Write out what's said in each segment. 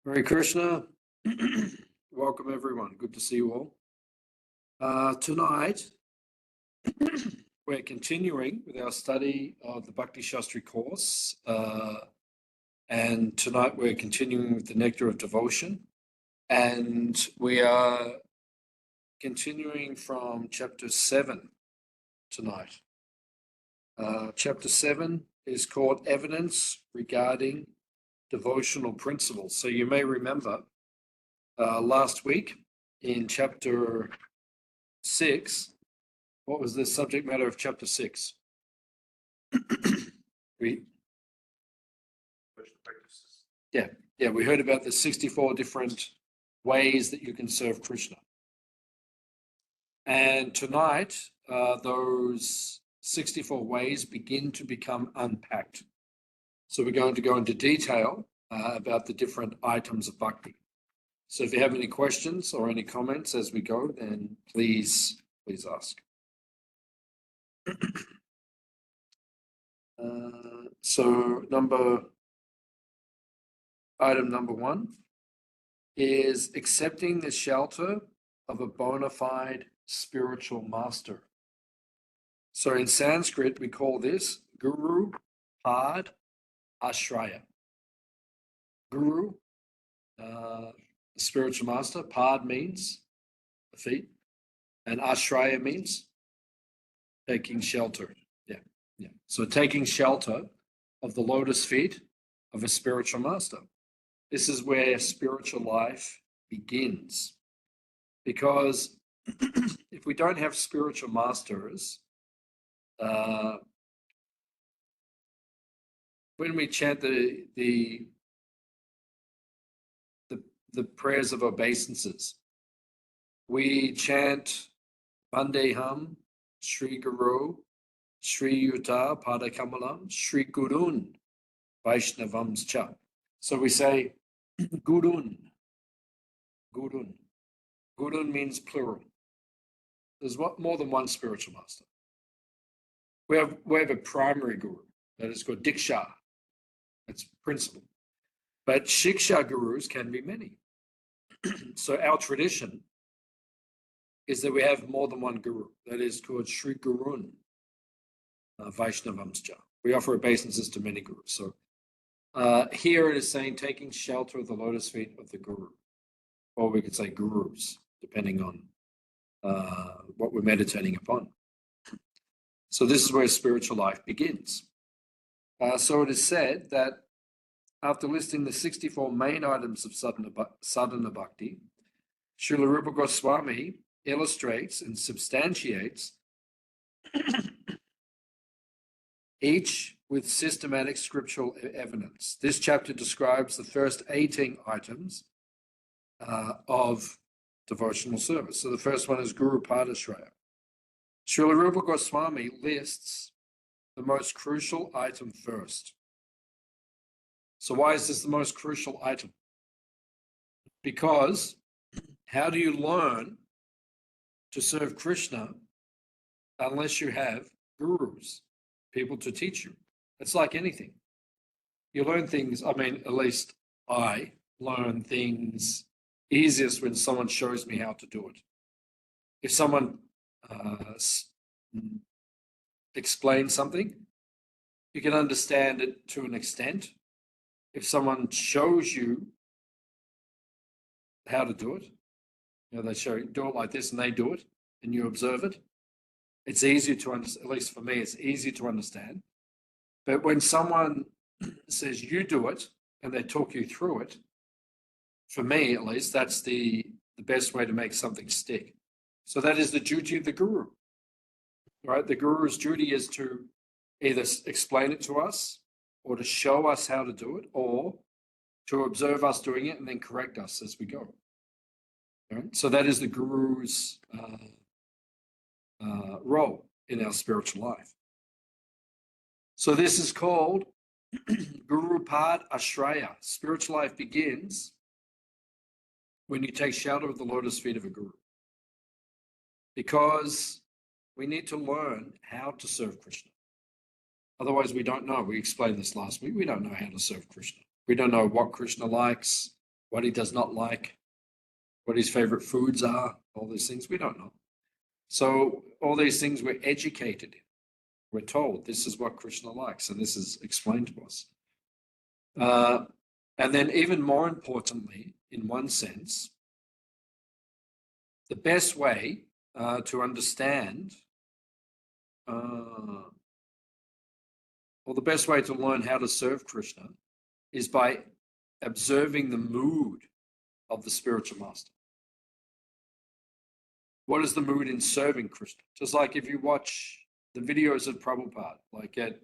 Hare Krishna. Welcome everyone. Good to see you all. Tonight, we're continuing with our study of the Bhakti Shastri course. And tonight we're continuing with the Nectar of Devotion. And we are continuing from chapter 7 tonight. Chapter 7 is called Evidence Regarding Devotional Principles. So you may remember last week in chapter 6, what was the subject matter of chapter 6? we heard about the 64 different ways that you can serve Krishna. And tonight, those 64 ways begin to become unpacked. So we're going to go into detail about the different items of bhakti. So if you have any questions or any comments as we go, then please ask. So item number 1 is accepting the shelter of a bona fide spiritual master. So in Sanskrit, we call this Guru Pad Ashraya. Guru, spiritual master. Pad means the feet, and Ashraya means taking shelter. Yeah. So taking shelter of the lotus feet of a spiritual master. This is where spiritual life begins. Because if we don't have spiritual masters, when we chant the prayers of obeisances, we chant Vandeham, Sri Guru, Sri Yuta Padakamalam, Sri Gurun, Vaishnavams Cha. So we say Gurun. Gurun. Gurun means plural. There's more than one spiritual master. We have a primary guru that is called Diksha. That's principle. But Shiksha gurus can be many. So our tradition is that we have more than one guru. That is called Sri Gurun, Vaishnavamscha. We offer obeisances to many gurus. So here it is saying taking shelter of the lotus feet of the guru. Or we could say gurus, depending on what we're meditating upon. So this is where spiritual life begins. So it is said that after listing the 64 main items of sadhana bhakti, Srila Rupa Goswami illustrates and substantiates each with systematic scriptural evidence. This chapter describes the first 18 items of devotional service. So the first one is Guru Padashraya. Srila Rupa Goswami lists the most crucial item first. So why is this the most crucial item? Because how do you learn to serve Krishna unless you have gurus, people to teach you? It's like anything. You learn things, at least I learn things easiest when someone shows me how to do it. If someone explains something, you can understand it to an extent. If someone shows you how to do it, they show you, do it like this, and they do it, and you observe it, it's easier to understand. At least for me, it's easy to understand. But when someone says you do it, and they talk you through it, for me at least, that's the best way to make something stick. So that is the duty of the guru, right? The guru's duty is to either explain it to us, or to show us how to do it, or to observe us doing it and then correct us as we go. Right? So that is the guru's role in our spiritual life. So this is called Guru Pad Ashraya. Spiritual life begins when you take shelter of the lotus feet of a guru. Because we need to learn how to serve Krishna. Otherwise, we don't know. We explained this last week. We don't know how to serve Krishna. We don't know what Krishna likes. what he does not like, what his favorite foods are, all these things we don't know. So all these things we're educated in. We're told this is what Krishna likes, and this is explained to us. And then even more importantly, in one sense, the best way to understand, or the best way to learn how to serve Krishna is by observing the mood of the spiritual master. What is the mood in serving Krishna? Just like if you watch the videos of Prabhupada, like at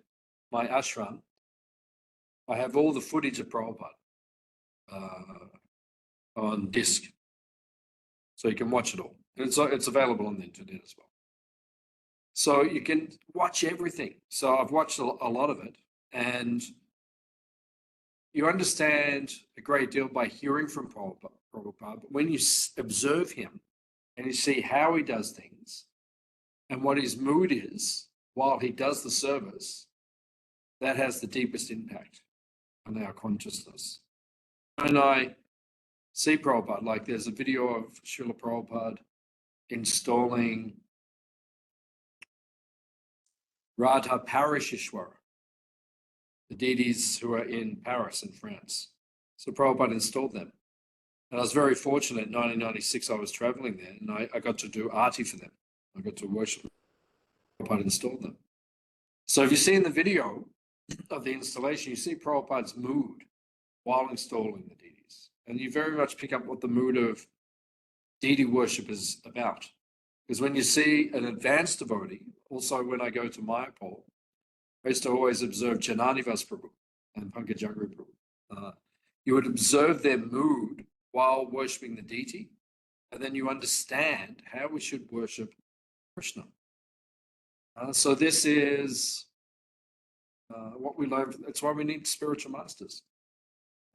my ashram, I have all the footage of Prabhupada on disc. So you can watch it all. It's available on the internet as well. So you can watch everything. So I've watched a lot of it, and you understand a great deal by hearing from Prabhupada. But when you observe him and you see how he does things and what his mood is while he does the service, that has the deepest impact on our consciousness. And I see Prabhupada, like there's a video of Srila Prabhupada installing Radha Parishishwara, the deities who are in Paris in France. So Prabhupada installed them. And I was very fortunate in 1996, I was traveling there and I got to do arti for them. I got to worship. Prabhupada installed them. So if you see in the video of the installation, you see Prabhupada's mood while installing the deities. And you very much pick up what the mood of deity worship is about. Because when you see an advanced devotee, also when I go to Mayapur, I used to always observe Jananivas Prabhu and Pankajangri Prabhu. You would observe their mood while worshipping the deity, and then you understand how we should worship Krishna. So this is what we learn. That's why we need spiritual masters,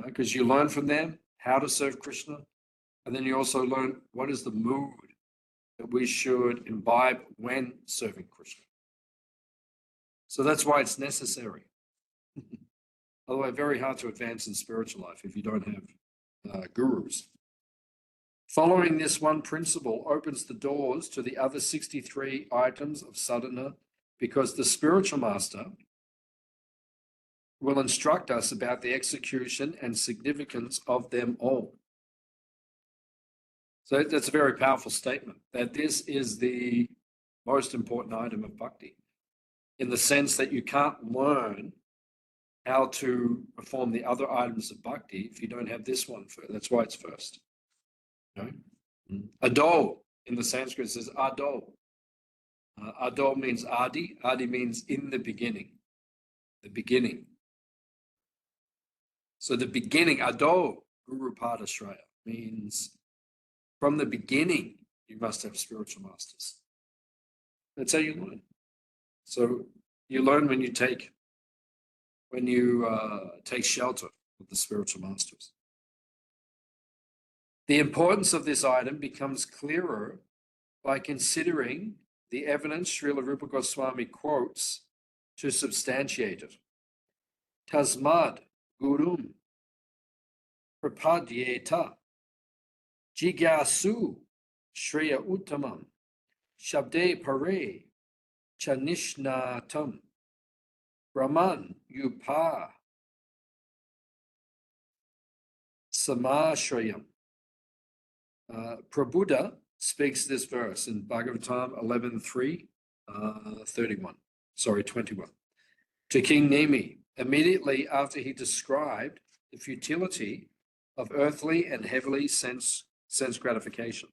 because you learn from them how to serve Krishna, and then you also learn what is the mood that we should imbibe when serving Krishna. So that's why it's necessary. Otherwise, very hard to advance in spiritual life if you don't have gurus. Following this one principle opens the doors to the other 63 items of sadhana, because the spiritual master will instruct us about the execution and significance of them all. So that's a very powerful statement, that this is the most important item of bhakti, in the sense that you can't learn how to perform the other items of bhakti if you don't have this one first. That's why it's first. Okay? Adol in the Sanskrit says adol. Adol means adi. Adi means in the beginning. The beginning. So the beginning, adol, Guru Pada Shraya, means from the beginning you must have spiritual masters. That's how you learn. So you learn when you take shelter of the spiritual masters. The importance of this item becomes clearer by considering the evidence Srila Rupa Goswami quotes to substantiate it. Tasmad gurum prapadyeta jigyasu shreya uttamam shabde pare chanishnatam brahman yupa samashrayam. Prabhupada speaks this verse in Bhagavatam 11.3, 21, to King Nemi, immediately after he described the futility of earthly and heavenly sense gratification.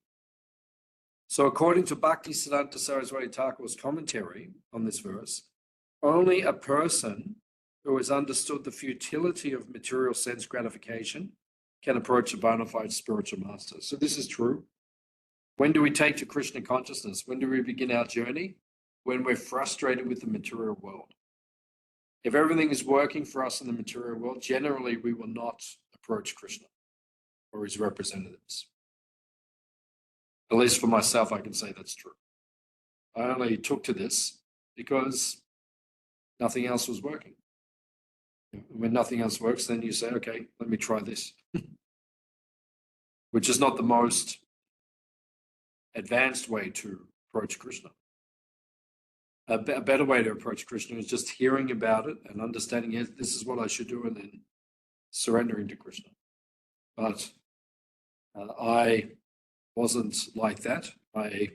So according to Bhakti Siddhanta Saraswati Thakur's commentary on this verse, only a person who has understood the futility of material sense gratification can approach a bona fide spiritual master. So this is true. When do we take to Krishna consciousness? When do we begin our journey? When we're frustrated with the material world. If everything is working for us in the material world, generally we will not approach Krishna or his representatives. At least for myself, I can say that's true. I only took to this because nothing else was working. When nothing else works, then you say, okay, let me try this. which is not the most advanced way to approach Krishna. A better way to approach Krishna is just hearing about it and understanding, yes, this is what I should do, and then surrendering to Krishna. But I wasn't like that. I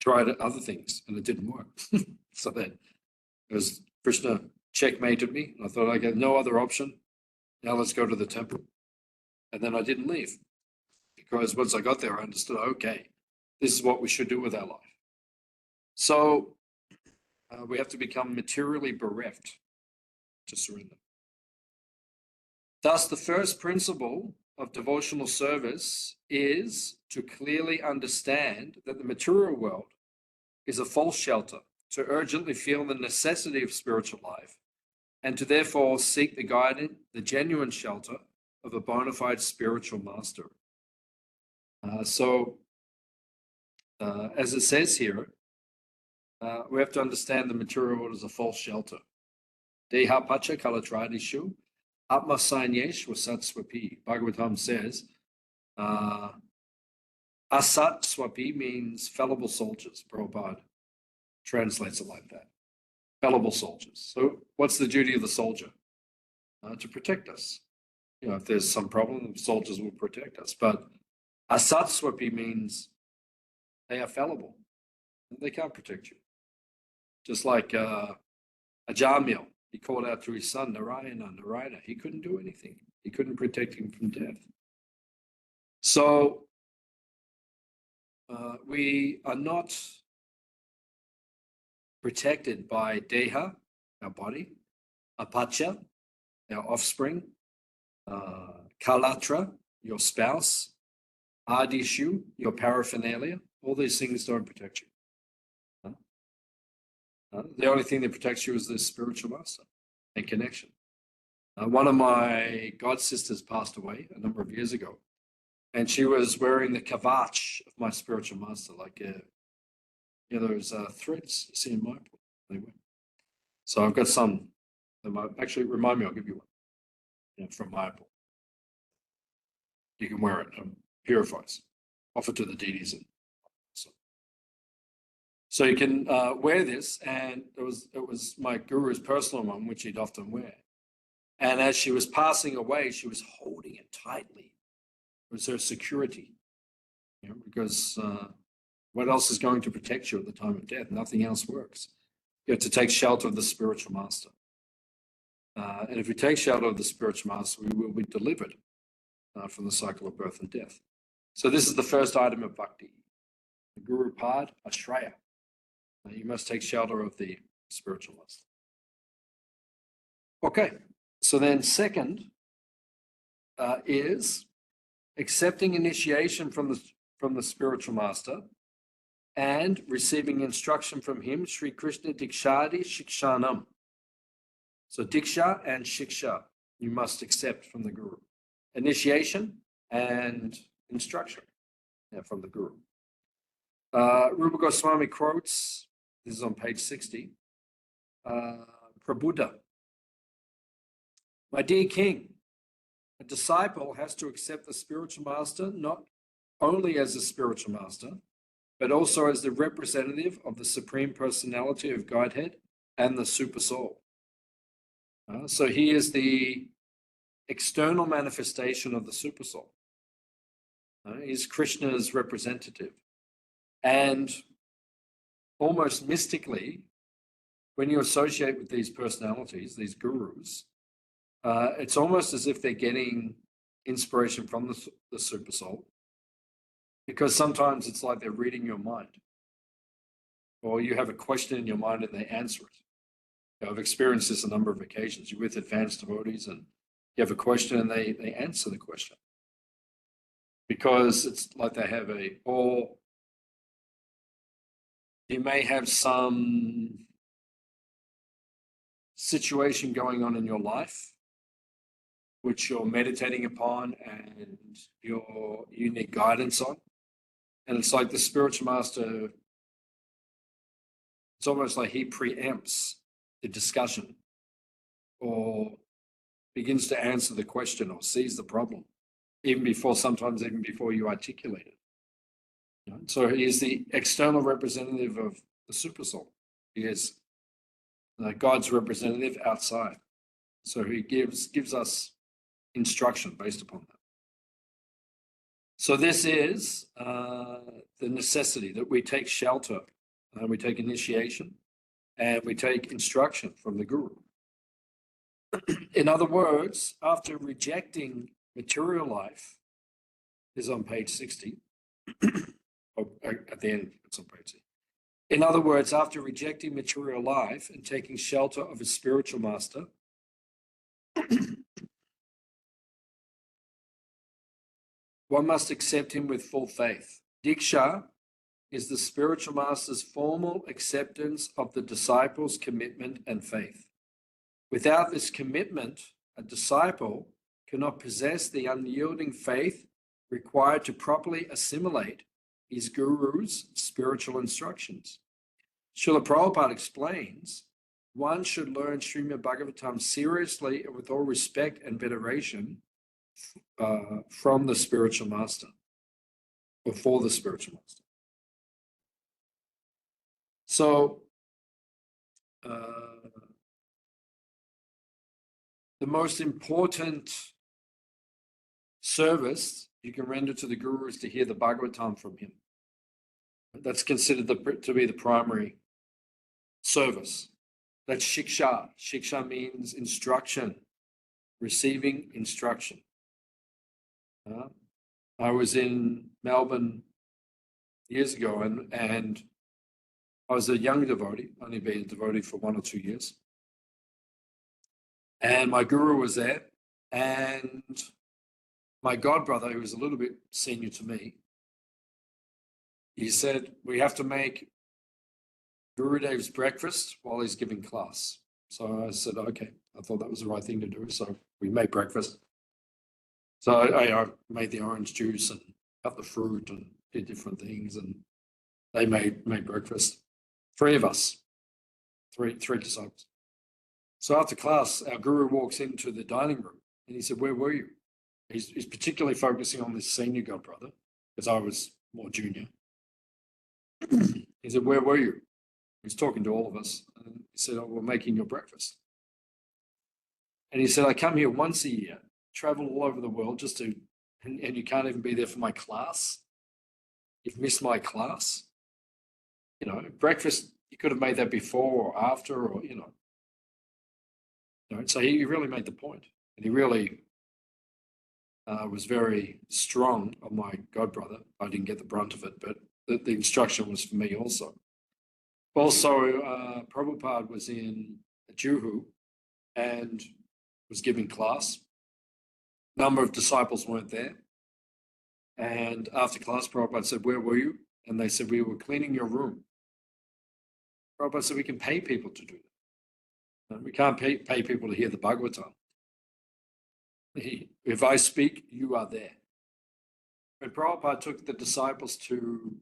tried other things and it didn't work. So then as Krishna checkmated me, I thought I got no other option. Now let's go to the temple. And then I didn't leave, because once I got there, I understood, okay, this is what we should do with our life. So we have to become materially bereft to surrender. Thus, the first principle of devotional service is to clearly understand that the material world is a false shelter, to urgently feel the necessity of spiritual life, and to therefore seek the guidance, the genuine shelter of a bona fide spiritual master. As it says here, we have to understand the material world is a false shelter. Deha pacha kalatradishu atma sanyesh wasat swapi. Bhagavatam says, asat swapi means fallible soldiers. Prabhupada translates it like that. Fallible soldiers. So what's the duty of the soldier? To protect us. You know, if there's some problem, the soldiers will protect us. But asat swapi means they are fallible. They can't protect you. Just like Ajamil, he called out to his son, Narayana. He couldn't do anything. He couldn't protect him from death. So we are not protected by Deha, our body, Apacha, our offspring, Kalatra, your spouse, Adishu, your paraphernalia. All these things don't protect you. The only thing that protects you is the spiritual master and connection. One of my god sisters passed away a number of years ago, and she was wearing the kavach of my spiritual master, like those threads you see in Mayapur. Anyway, so I've got some that might actually remind me. I'll give you one from Mayapur. You can wear it. Purifies. Offer to the deities. So you can wear this, and it was my guru's personal one, which he'd often wear. And as she was passing away, she was holding it tightly. It was her security, because what else is going to protect you at the time of death? Nothing else works. You have to take shelter of the spiritual master. And if we take shelter of the spiritual master, we will be delivered from the cycle of birth and death. So this is the first item of bhakti. The Guru Pad Ashraya. You must take shelter of the spiritual master. Okay, so then second is accepting initiation from the spiritual master and receiving instruction from him, Sri Krishna Dikshadi Shikshanam. So Diksha and Shiksha, you must accept from the Guru. Initiation and instruction from the Guru. Rupa Goswami quotes, this is on page 60, Prabhuda. My dear king, a disciple has to accept the spiritual master not only as a spiritual master, but also as the representative of the Supreme Personality of Godhead and the Super Soul. So he is the external manifestation of the Super Soul. He's Krishna's representative. And almost mystically, when you associate with these personalities, these gurus, it's almost as if they're getting inspiration from the Super Soul, because sometimes it's like they're reading your mind, or you have a question in your mind and they answer it. I've experienced this a number of occasions. You're with advanced devotees and you have a question and they answer the question, because it's like they have or you may have some situation going on in your life which you're meditating upon and you need guidance on. And it's like the spiritual master, it's almost like he preempts the discussion or begins to answer the question or sees the problem sometimes even before you articulate it. You know? So he is the external representative of the supersoul. He is God's representative outside. So he gives us instruction based upon that. So this is the necessity that we take shelter, we take initiation, and we take instruction from the Guru. In other words, after rejecting material life, this is on page 60, at the end, it's on page 60. In other words, after rejecting material life and taking shelter of a spiritual master, one must accept him with full faith. Diksha is the spiritual master's formal acceptance of the disciple's commitment and faith. Without this commitment, a disciple cannot possess the unyielding faith required to properly assimilate his guru's spiritual instructions. Srila Prabhupada explains, one should learn Srimad Bhagavatam seriously and with all respect and veneration from the spiritual master, or for the spiritual master. So, the most important service you can render to the Guru is to hear the Bhagavatam from him. That's considered to be the primary service. That's shiksha. Shiksha means instruction, receiving instruction. I was in Melbourne years ago, and I was a young devotee, only been a devotee for 1 or 2 years. And my guru was there, and my godbrother, who was a little bit senior to me, he said, we have to make Gurudev's breakfast while he's giving class. So I said, okay, I thought that was the right thing to do. So we made breakfast. So I made the orange juice and cut the fruit and did different things, and they made breakfast. 3 of us, three disciples. So after class, our guru walks into the dining room and he said, where were you? He's particularly focusing on this senior godbrother because I was more junior. He said, where were you? He's talking to all of us. And he said, oh, we're making your breakfast. And he said, I come here once a year, travel all over the world just to, and you can't even be there for my class. You've missed my class. You know, breakfast, you could have made that before or after, or, you know. So he really made the point. And he really was very strong on my godbrother. I didn't get the brunt of it, but the instruction was for me also. Also, Prabhupada was in Juhu and was giving class. A number of disciples weren't there. And after class, Prabhupada said, where were you? And they said, we were cleaning your room. Prabhupada said, we can pay people to do that. We can't pay people to hear the Bhagavatam. If I speak, you are there. When Prabhupada took the disciples to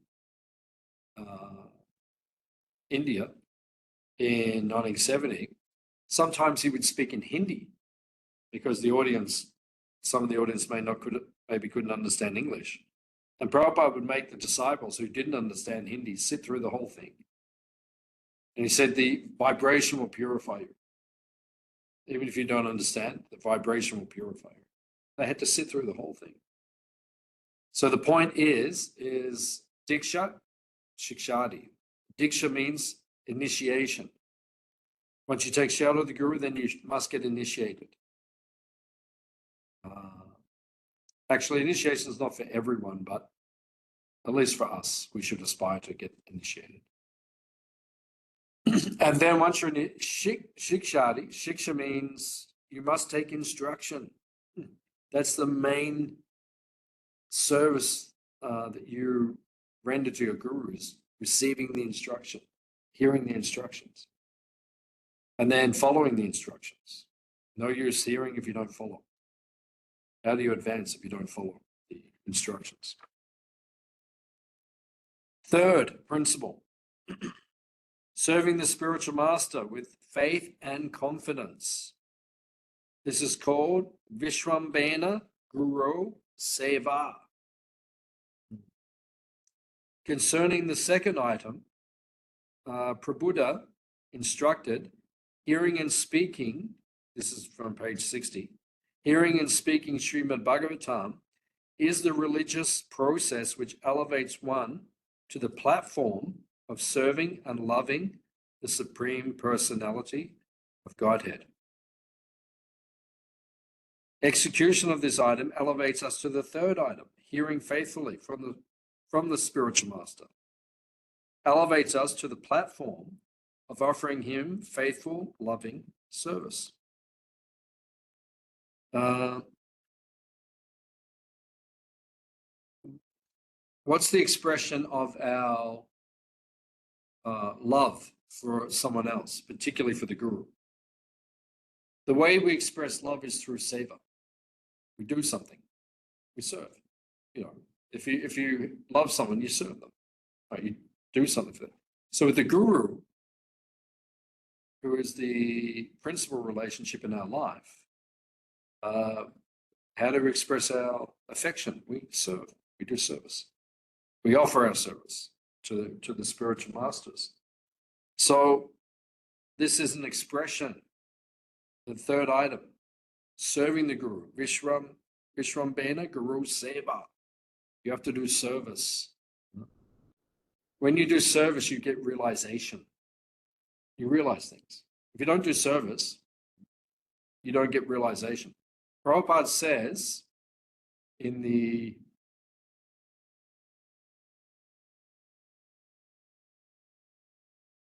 India in 1970, sometimes he would speak in Hindi because some of the audience maybe couldn't understand English. And Prabhupada would make the disciples who didn't understand Hindi sit through the whole thing. And he said, the vibration will purify you. Even if you don't understand, the vibration will purify you. They had to sit through the whole thing. So the point is Diksha, Shikshadi. Diksha means initiation. Once you take shelter of the Guru, then you must get initiated. Actually, initiation is not for everyone, but at least for us, we should aspire to get initiated. And then once you're in Shikshadi, Shiksha means you must take instruction. That's the main service that you render to your gurus, receiving the instruction, hearing the instructions, and then following the instructions. No use hearing if you don't follow. How do you advance if you don't follow the instructions? Third principle, serving the spiritual master with faith and confidence. This is called Vishwambena Guru seva. Concerning the second item, Prabhupada instructed, hearing and speaking, this is from page 60, hearing and speaking Srimad Bhagavatam is the religious process which elevates one to the platform of serving and loving the Supreme Personality of Godhead. Execution of this item elevates us to the third item, hearing faithfully from the spiritual master. Elevates us to the platform of offering him faithful, loving service. What's the expression of our love for someone else, particularly for the Guru? The way we express love is through seva. We do something. We serve. You know, if you love someone, you serve them. Right? You do something for them. So with the Guru, who is the principal relationship in our life, how do we express our affection? We serve. We do service. We offer our service to the spiritual masters. So this is an expression. The third item, serving the Guru. Vishrambena Guru Seva. You have to do service. When you do service, you get realization. You realize things. If you don't do service, you don't get realization. Prabhupada says in the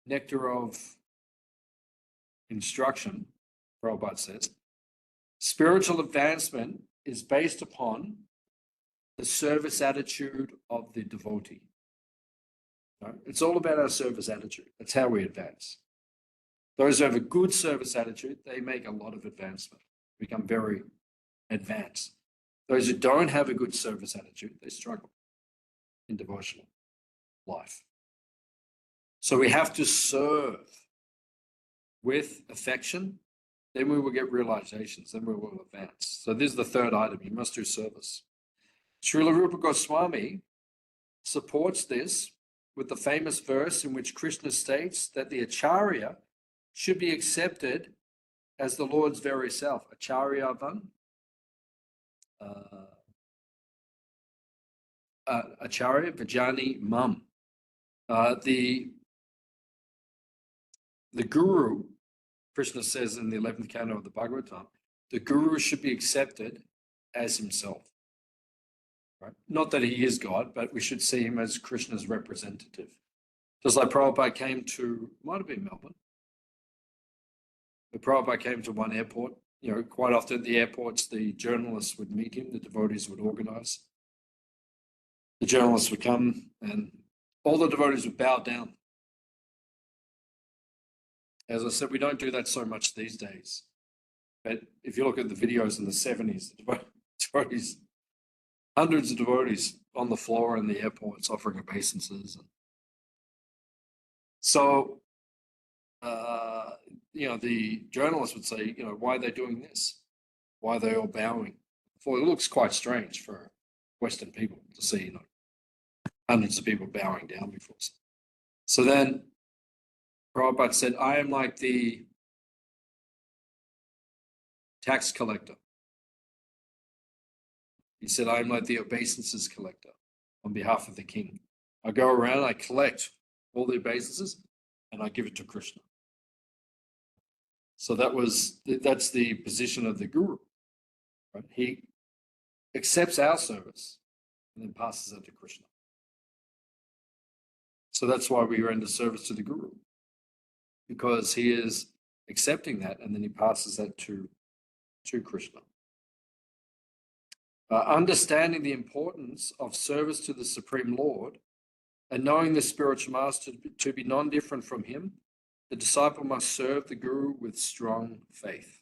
Nectar of Instruction, Prabhupada says, spiritual advancement is based upon the service attitude of the devotee. Right? It's all about our service attitude. That's how we advance. Those who have a good service attitude, they make a lot of advancement, become very advanced. Those who don't have a good service attitude, they struggle in devotional life. So we have to serve with affection, then we will get realizations, then we will advance. So this is the third item, you must do service. Srila Rupa Goswami supports this with the famous verse in which Krishna states that the Acharya should be accepted as the Lord's very self. Acharyavan, Acharya Vajani Mam. The Guru, Krishna says in the 11th canto of the Bhagavatam, the Guru should be accepted as himself. Right? Not that he is God, but we should see him as Krishna's representative. Just like Prabhupada came to, might have been Melbourne, but Prabhupada came to one airport. You know, quite often at the airports, the journalists would meet him, the devotees would organize. The journalists would come and all the devotees would bow down. As I said, we don't do that so much these days. But if you look at the videos in the 70s, the devotees, hundreds of devotees on the floor in the airports offering obeisances. So, you know, the journalists would say, you know, why are they doing this? Why are they all bowing? Well, it looks quite strange for Western people to see, you know, hundreds of people bowing down before. So then Prabhupada said, I am like the tax collector. He said, I am like the obeisances collector on behalf of the king. I go around, I collect all the obeisances, and I give it to Krishna. So that's the position of the Guru. Right? He accepts our service and then passes it to Krishna. So that's why we render service to the Guru, because he is accepting that and then he passes that to Krishna. Understanding the importance of service to the Supreme Lord and knowing the spiritual master to be non-different from him, the disciple must serve the Guru with strong faith.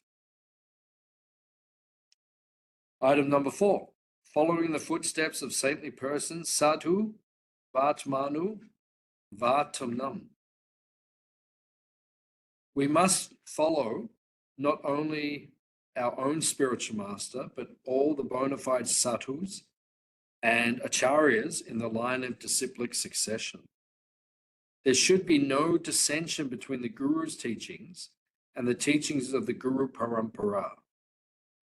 Item number 4, following the footsteps of saintly persons, sadhu, vatmanu, vatamnam. We must follow not only our own spiritual master, but all the bona fide sadhus and acharyas in the line of disciplic succession. There should be no dissension between the Guru's teachings and the teachings of the Guru Parampara,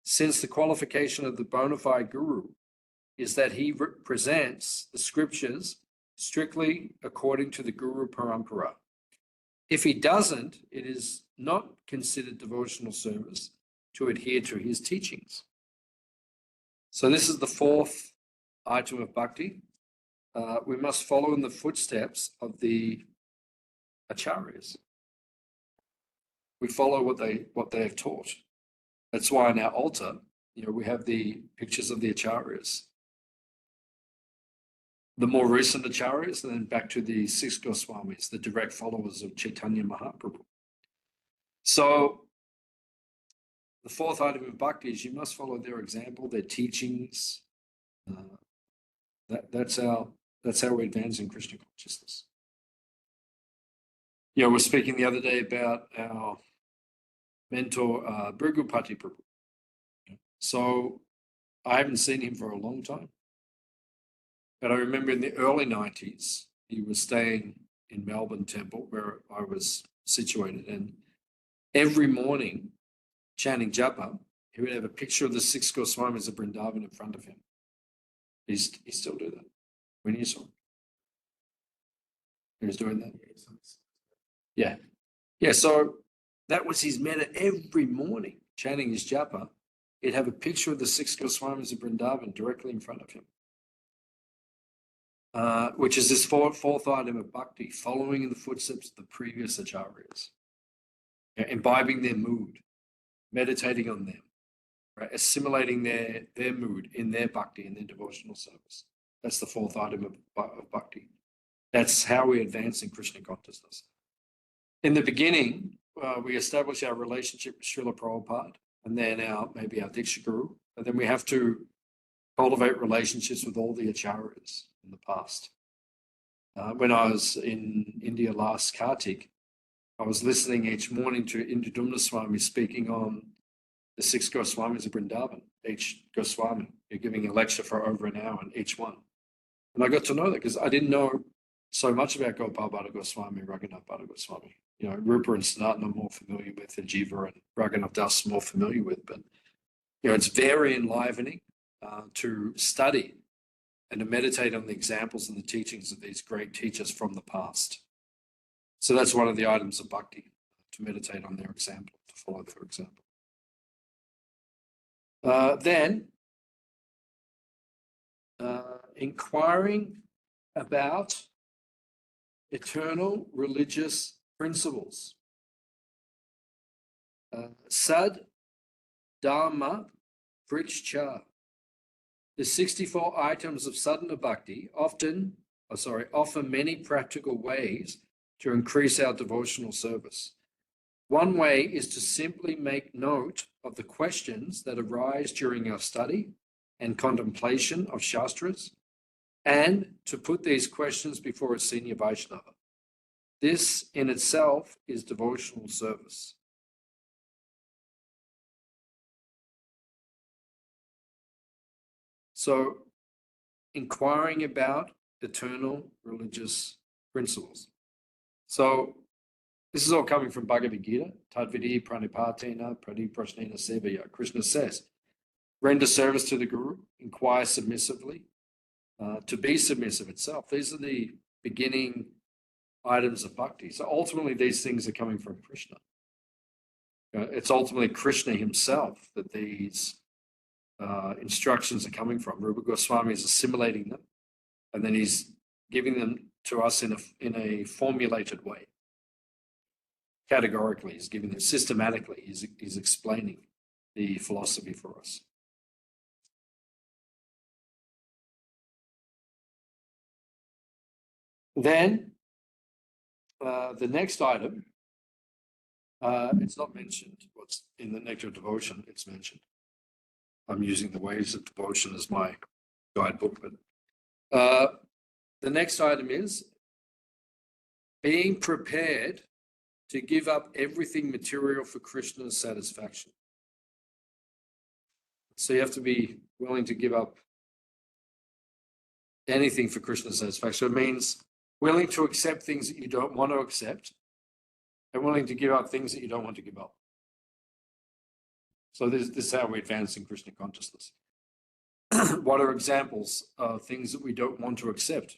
since the qualification of the bona fide Guru is that he presents the scriptures strictly according to the Guru Parampara. If he doesn't, it is not considered devotional service to adhere to his teachings. So this is the fourth item of bhakti. We must follow in the footsteps of the acharyas. We follow what they have taught. That's why in our altar, we have the pictures of the acharyas. The more recent acharyas, and then back to the 6 Goswamis, the direct followers of Chaitanya Mahaprabhu. So the fourth item of bhakti is you must follow their example, their teachings. That's how we advance in Krishna consciousness. We were speaking the other day about our mentor, Bhrigupati Prabhu. So I haven't seen him for a long time. But I remember in the early 90s, he was staying in Melbourne Temple, where I was situated. And every morning, chanting japa, he would have a picture of the 6 Goswamis of Vrindavan in front of him. He still do that. When you saw him, he was doing that. Yeah. Yeah, so that was his metta every morning, chanting his japa. He'd have a picture of the 6 Goswamis of Vrindavan directly in front of him. Which is this fourth item of bhakti, following in the footsteps of the previous acharyas, imbibing their mood, meditating on them, right? Assimilating their mood in their bhakti, in their devotional service. That's the fourth item of bhakti. That's how we advance in Krishna consciousness. In the beginning, we establish our relationship with Srila Prabhupada, and then maybe our Diksha Guru, and then we have to cultivate relationships with all the acharyas in the past. When I was in India last Kartik, I was listening each morning to Indudumna Swami speaking on the 6 Goswamis of Vrindavan. Each Goswami, you're giving a lecture for over an hour on each one. And I got to know that because I didn't know so much about Gopal Bhatta Goswami, Raghunath Bhatta Goswami. Rupa and Sanatana I'm more familiar with, and Jiva and Raghunath Das I'm more familiar with. But, it's very enlivening to study and to meditate on the examples and the teachings of these great teachers from the past. So that's one of the items of bhakti, to meditate on their example, to follow their example. Then, inquiring about eternal religious principles. Sad Dharma Prichcha. The 64 items of sadhana bhakti offer many practical ways to increase our devotional service. One way is to simply make note of the questions that arise during our study and contemplation of Shastras, and to put these questions before a senior Vaishnava. This in itself is devotional service. So, inquiring about eternal religious principles. So, this is all coming from Bhagavad Gita. Tadvidi pranipatena prasnena sevaya. Krishna says, render service to the Guru, inquire submissively, to be submissive itself. These are the beginning items of bhakti. So ultimately, these things are coming from Krishna. It's ultimately Krishna himself that these instructions are coming from. Rupa Goswami is assimilating them, and then he's giving them to us in a formulated way. Categorically, he's giving them systematically. He's explaining the philosophy for us. Then the next item, it's not mentioned. What's in the Nectar of Devotion? It's mentioned. I'm using the Ways of Devotion as my guidebook, but the next item is being prepared to give up everything material for Krishna's satisfaction. So you have to be willing to give up anything for Krishna's satisfaction. It means willing to accept things that you don't want to accept and willing to give up things that you don't want to give up. So this is how we advance in Krishna consciousness. What are examples of things that we don't want to accept?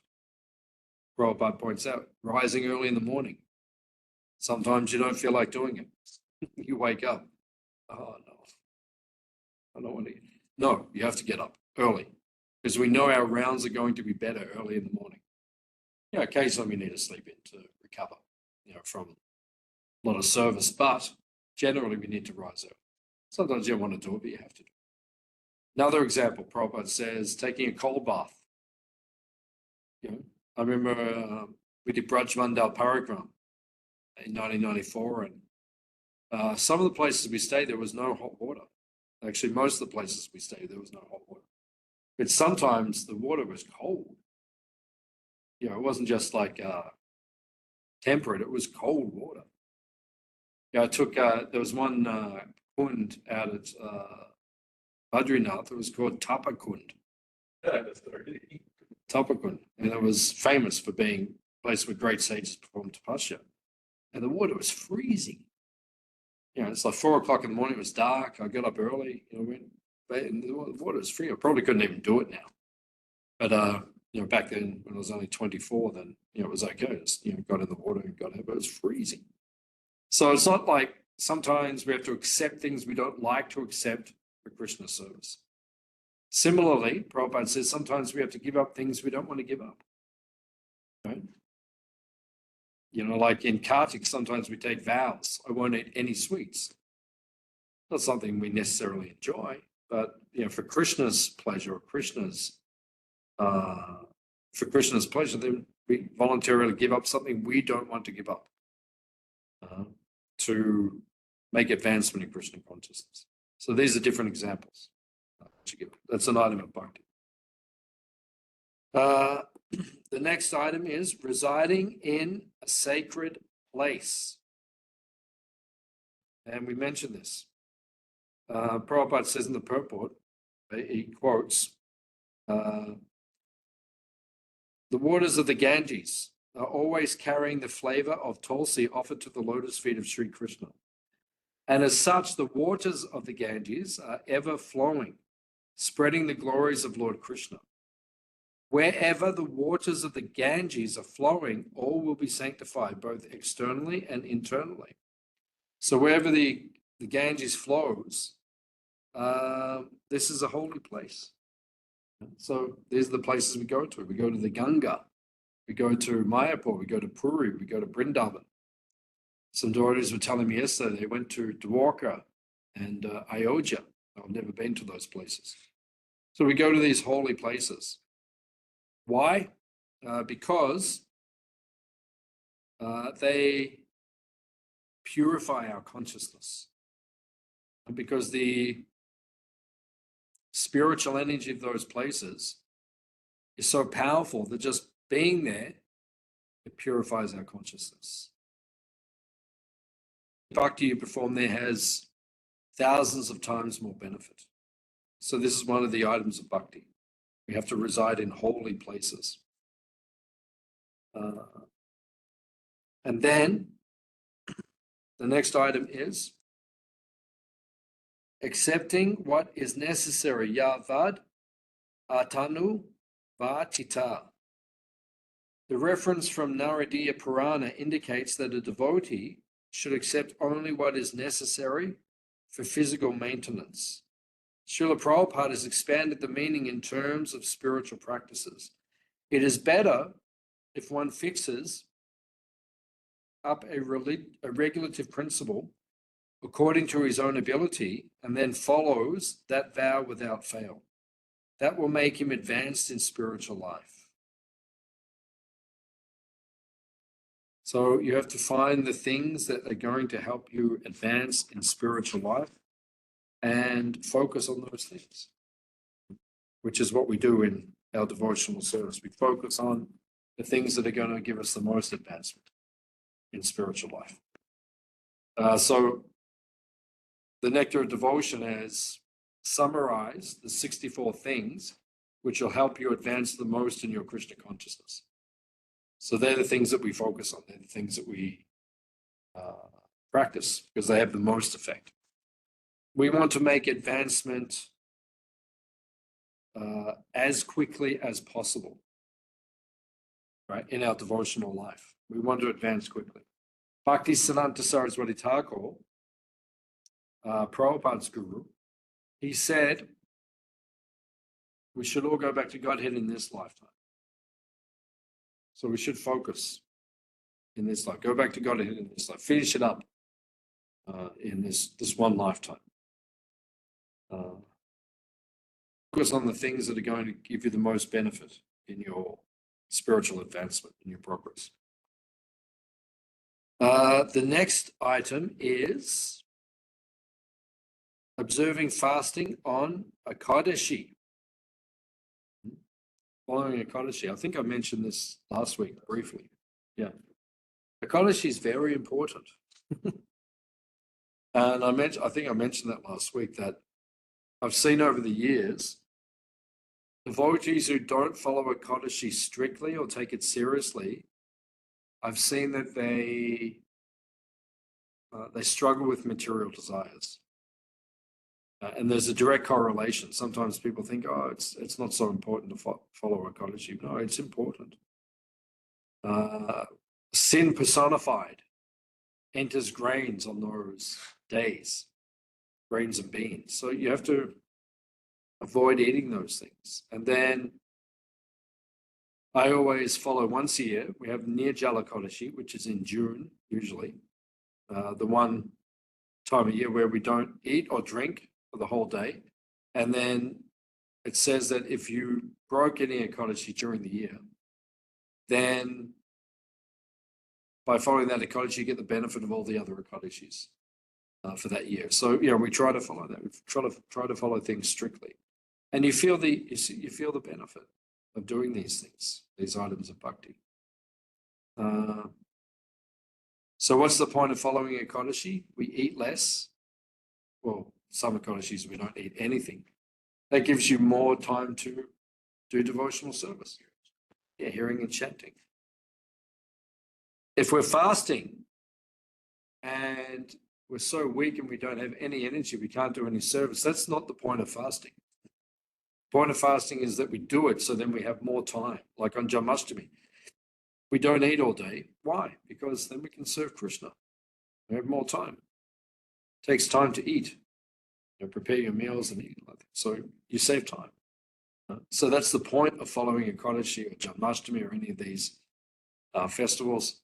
Prabhupada points out, rising early in the morning. Sometimes you don't feel like doing it. You wake up. Oh, no. I don't want to. No, you have to get up early because we know our rounds are going to be better early in the morning. Yeah, occasionally we need to sleep in to recover, from a lot of service, but generally we need to rise early. Sometimes you don't want to do it, but you have to do it. Another example, Prabhupada says, taking a cold bath. I remember we did Braj Mandal Parigram in 1994, and some of the places we stayed, there was no hot water. Actually, most of the places we stayed, there was no hot water. But sometimes the water was cold. It wasn't just like temperate, it was cold water. I took, there was one kund out at Badrinath, it was called Tapa Kund. Tapa Kund, and it was famous for being a place where great sages performed tapasya. And the water was freezing. It's like 4 o'clock in the morning, it was dark, I got up early, and the water was free. I probably couldn't even do it now. But, back then when I was only 24, then, it was okay. I just, got in the water and got it, but it was freezing. So it's not like sometimes we have to accept things we don't like to accept for Krishna service. Similarly, Prabhupada says sometimes we have to give up things we don't want to give up. Right? Like in Kartik, sometimes we take vows. I won't eat any sweets. Not something we necessarily enjoy, but for Krishna's pleasure, for Krishna's pleasure, then we voluntarily give up something we don't want to give up to make advancement in Krishna consciousness. So these are different examples. That's an item of bhakti. The next item is residing in a sacred place. And we mentioned this. Prabhupada says in the purport, he quotes, the waters of the Ganges are always carrying the flavor of tulsi offered to the lotus feet of Sri Krishna. And as such, the waters of the Ganges are ever flowing, spreading the glories of Lord Krishna. Wherever the waters of the Ganges are flowing, all will be sanctified, both externally and internally. So wherever the Ganges flows, this is a holy place. So these are the places we go to. We go to the Ganga, we go to Mayapur, we go to Puri, we go to Vrindavan. Some devotees were telling me yesterday they went to Dwarka and Ayodhya. I've never been to those places. So we go to these holy places. Why? Because they purify our consciousness. Because the spiritual energy of those places is so powerful that just being there, it purifies our consciousness. Bhakti you perform there has thousands of times more benefit. So this is one of the items of bhakti. We have to reside in holy places. And then the next item is accepting what is necessary. Yavad atanu vatita. The reference from Naradiya Purana indicates that a devotee should accept only what is necessary for physical maintenance. Srila Prabhupada has expanded the meaning in terms of spiritual practices. It is better if one fixes up a regulative principle according to his own ability and then follows that vow without fail. That will make him advanced in spiritual life. So you have to find the things that are going to help you advance in spiritual life and focus on those things, which is what we do in our devotional service. We focus on the things that are going to give us the most advancement in spiritual life. So the Nectar of Devotion has summarize the 64 things which will help you advance the most in your Krishna consciousness. So they're the things that we focus on. They're the things that we practice because they have the most effect. We want to make advancement as quickly as possible, right, in our devotional life. We want to advance quickly. Bhakti Siddhanta Saraswati Thakur, Prabhupada's guru, he said, we should all go back to Godhead in this lifetime. So we should focus in this life. Go back to Godhead in this life. Finish it up in this one lifetime. Focus on the things that are going to give you the most benefit in your spiritual advancement, in your progress. The next item is observing fasting on Ekadashi. Following Ekadashi. I think I mentioned this last week briefly. Yeah. Ekadashi is very important. And I think I mentioned that last week, that I've seen over the years devotees who don't follow Ekadashi strictly or take it seriously, I've seen that they struggle with material desires. And there's a direct correlation. Sometimes people think, oh, it's not so important to follow Ekadashi. No, it's important. Sin personified enters grains on those days, grains and beans. So you have to avoid eating those things. And then I always follow once a year. We have Nirjala Ekadashi, which is in June, usually. The one time of year where we don't eat or drink for the whole day. And then it says that if you broke any Ekadashi during the year, then by following that Ekadashi, you get the benefit of all the other Ekadashis for that year. So, we try to follow that. We try to follow things strictly. And you feel the benefit of doing these things, these items of bhakti. So what's the point of following Ekadashi? We eat less. Well, some Ekadashis we don't eat anything. That gives you more time to do devotional service. Yeah, hearing and chanting. If we're fasting and we're so weak and we don't have any energy, we can't do any service, that's not the point of fasting. The point of fasting is that we do it so then we have more time. Like on Janmashtami, we don't eat all day. Why? Because then we can serve Krishna. We have more time. It takes time to eat. Prepare your meals and eat. So you save time. So that's the point of following Ekadashi or Janmashtami or any of these festivals.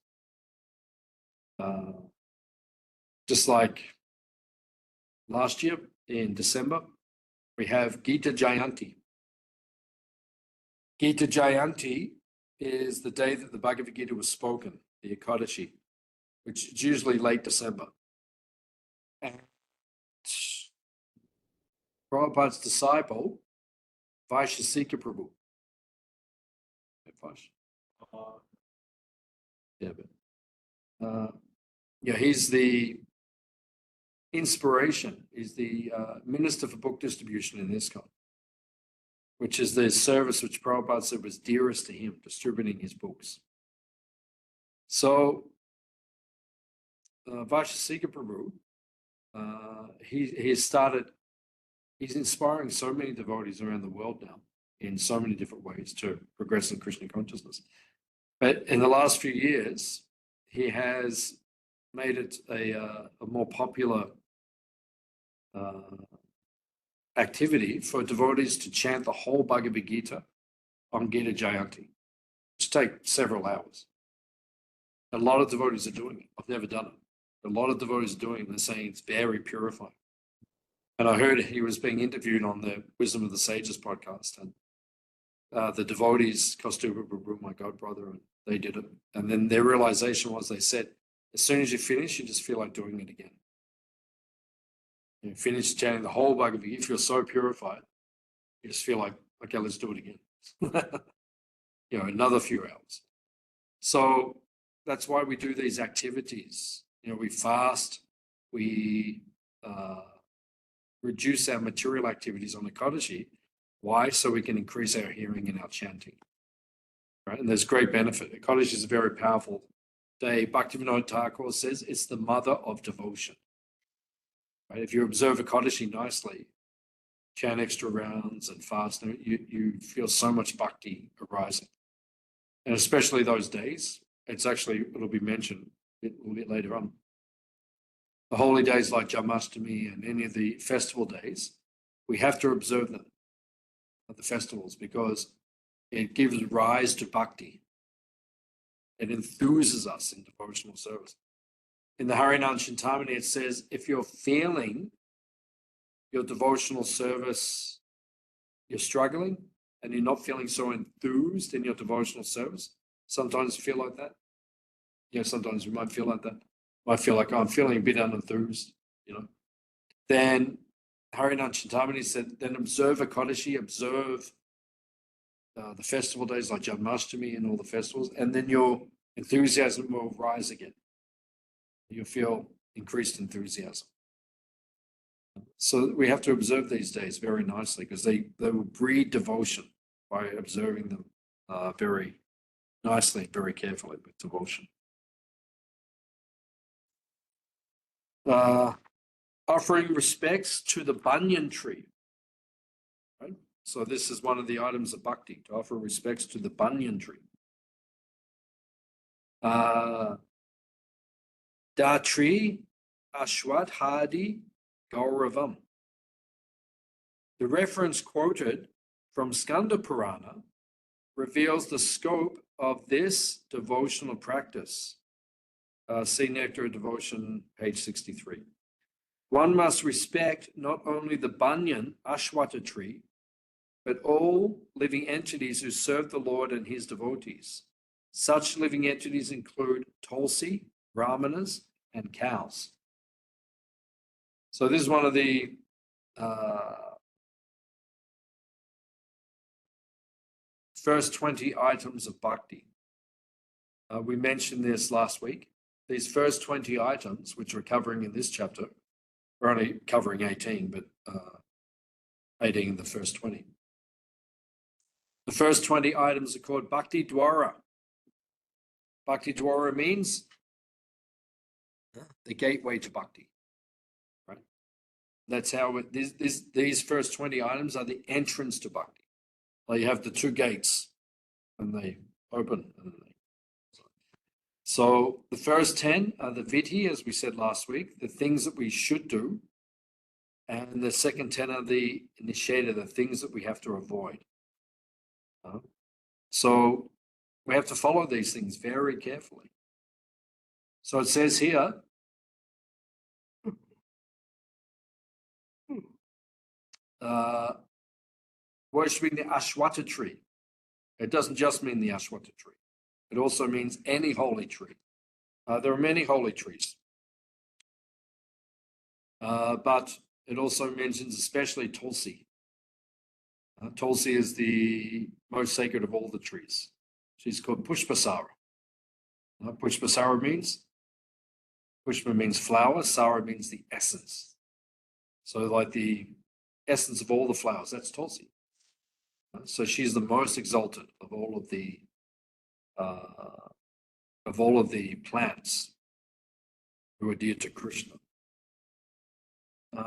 Just like last year in December, we have Gita Jayanti. Gita Jayanti is the day that the Bhagavad Gita was spoken, the Ekadashi, which is usually late December. And Prabhupada's disciple, Vaishasika Prabhu. He's the inspiration. He's the Minister for Book Distribution in ISKCON, which is the service which Prabhupada said was dearest to him, distributing his books. So, Vaishasika Prabhu, he's inspiring so many devotees around the world now in so many different ways to progress in Krishna consciousness. But in the last few years, he has made it a more popular activity for devotees to chant the whole Bhagavad Gita on Gita Jayanti, which takes several hours. A lot of devotees are doing it. I've never done it. A lot of devotees are doing it and they're saying it's very purifying. And I heard he was being interviewed on the Wisdom of the Sages podcast, and the devotees, Kaustubha Prabhu, my god brother, and they did it. And then their realization was, they said, as soon as you finish, you just feel like doing it again. You finish chanting the whole Bhagavad Gita, you feel so purified, you just feel like, okay, let's do it again. Another few hours. So that's why we do these activities. We fast, we reduce our material activities on Ekadashi. Why? So we can increase our hearing and our chanting. Right? And there's great benefit. Ekadashi is a very powerful day. Bhaktivinoda Thakur says it's the mother of devotion. Right? If you observe Ekadashi nicely, chant extra rounds and fast, you feel so much bhakti arising. And especially those days, it'll be mentioned a little bit later on. The holy days like Janmashtami and any of the festival days, we have to observe them at the festivals because it gives rise to bhakti. It enthuses us in devotional service. In the Harinam Chintamani, it says, if you're feeling your devotional service, you're struggling and you're not feeling so enthused in your devotional service, sometimes you feel like that. Yeah, sometimes you might feel like that. Might feel like, oh, I'm feeling a bit unenthused, Then Harinam Chintamani said, then observe Ekadashi, observe the festival days like Janmashtami and all the festivals, and then your enthusiasm will rise again. You'll feel increased enthusiasm. So we have to observe these days very nicely because they will breed devotion by observing them very nicely, very carefully with devotion. Offering respects to the banyan tree. Right? So this is one of the items of bhakti, to offer respects to the banyan tree. Datri Ashwat Hadi Gauravam. The reference quoted from Skanda Purana reveals the scope of this devotional practice. See Nectar of Devotion, page 63. One must respect not only the banyan Ashwata tree, but all living entities who serve the Lord and his devotees. Such living entities include Tulsi, Brahmanas, and cows. So this is one of the first 20 items of bhakti. We mentioned this last week. These first 20 items, which we're covering in this chapter, we're only covering 18, but 18 in the first 20. The first 20 items are called Bhakti Dwara. Bhakti Dwara means the gateway to bhakti. Right? That's how these first 20 items are the entrance to bhakti. Like you have the two gates and they open. So the first 10 are the vidhi, as we said last week, the things that we should do. And the second 10 are the nisheda, the things that we have to avoid. So we have to follow these things very carefully. So it says here, worshipping the Ashwata tree. It doesn't just mean the Ashwata tree. It also means any holy tree. There are many holy trees. But it also mentions especially Tulsi. Tulsi is the most sacred of all the trees. She's called Pushpasara. Pushpasara means, Pushpa means flower, Sara means the essence. So like the essence of all the flowers, that's Tulsi. So she's the most exalted of all of the plants who are dear to Krishna.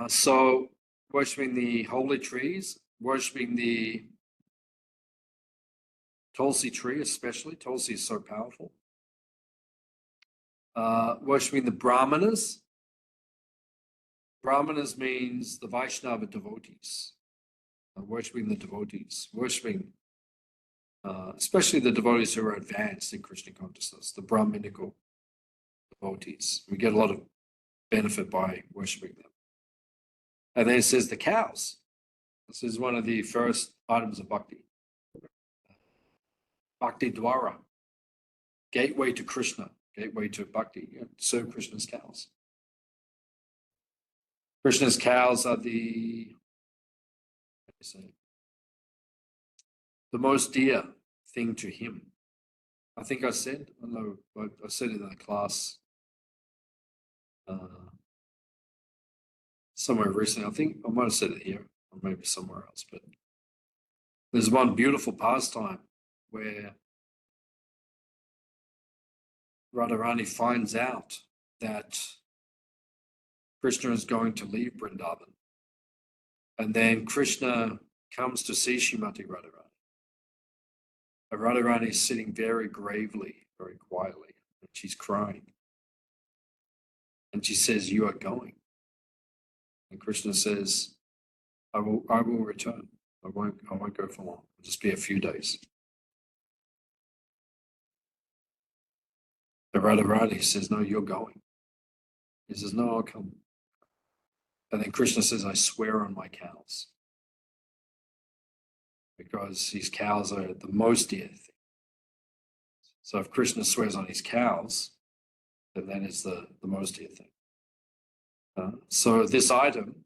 So worshipping the holy trees, worshipping the Tulsi tree especially. Tulsi is so powerful. Worshipping the Brahmanas. Brahmanas means the Vaishnava devotees. Worshipping the devotees. Worshipping especially the devotees who are advanced in Krishna consciousness, the Brahminical devotees. We get a lot of benefit by worshipping them. And then it says the cows. This is one of the first items of bhakti. Bhakti Dwara, gateway to Krishna, gateway to bhakti, serve Krishna's cows. Krishna's cows are the most dear thing to him. I think I said it in the class. somewhere recently. I think I might have said it here or maybe somewhere else, but there's one beautiful pastime where Radharani finds out that Krishna is going to leave Vrindavan. And then Krishna comes to see Srimati Radharani. And Radharani is sitting very gravely, very quietly, and she's crying. And she says, "You are going." And Krishna says, I will return. I won't go for long. It'll just be a few days. And Radharani says, "No, you're going." He says, "No, I'll come." And then Krishna says, "I swear on my cows." Because his cows are the most dear thing. So if Krishna swears on his cows, then that is the most dear thing. So this item,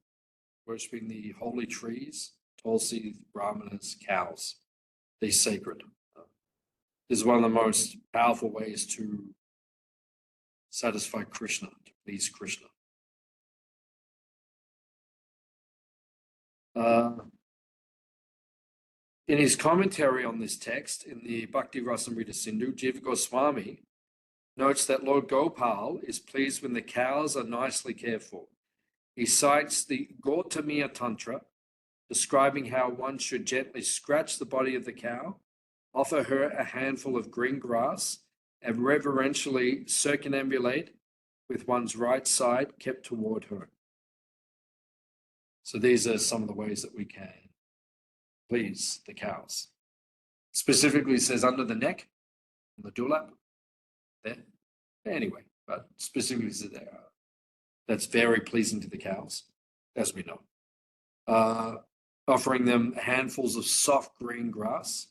worshipping the holy trees, Tulsi, Brahmanas, cows, they're sacred. Is one of the most powerful ways to satisfy Krishna, to please Krishna. In his commentary on this text, in the Bhakti Rasamrita Sindhu, Jiva Goswami notes that Lord Gopal is pleased when the cows are nicely cared for. He cites the Gautamiya Tantra, describing how one should gently scratch the body of the cow, offer her a handful of green grass, and reverentially circumambulate with one's right side kept toward her. So these are some of the ways that we can please the cows. Specifically says under the neck, on the dewlap, there. Anyway, but specifically says there. That's very pleasing to the cows, as we know. Offering them handfuls of soft green grass,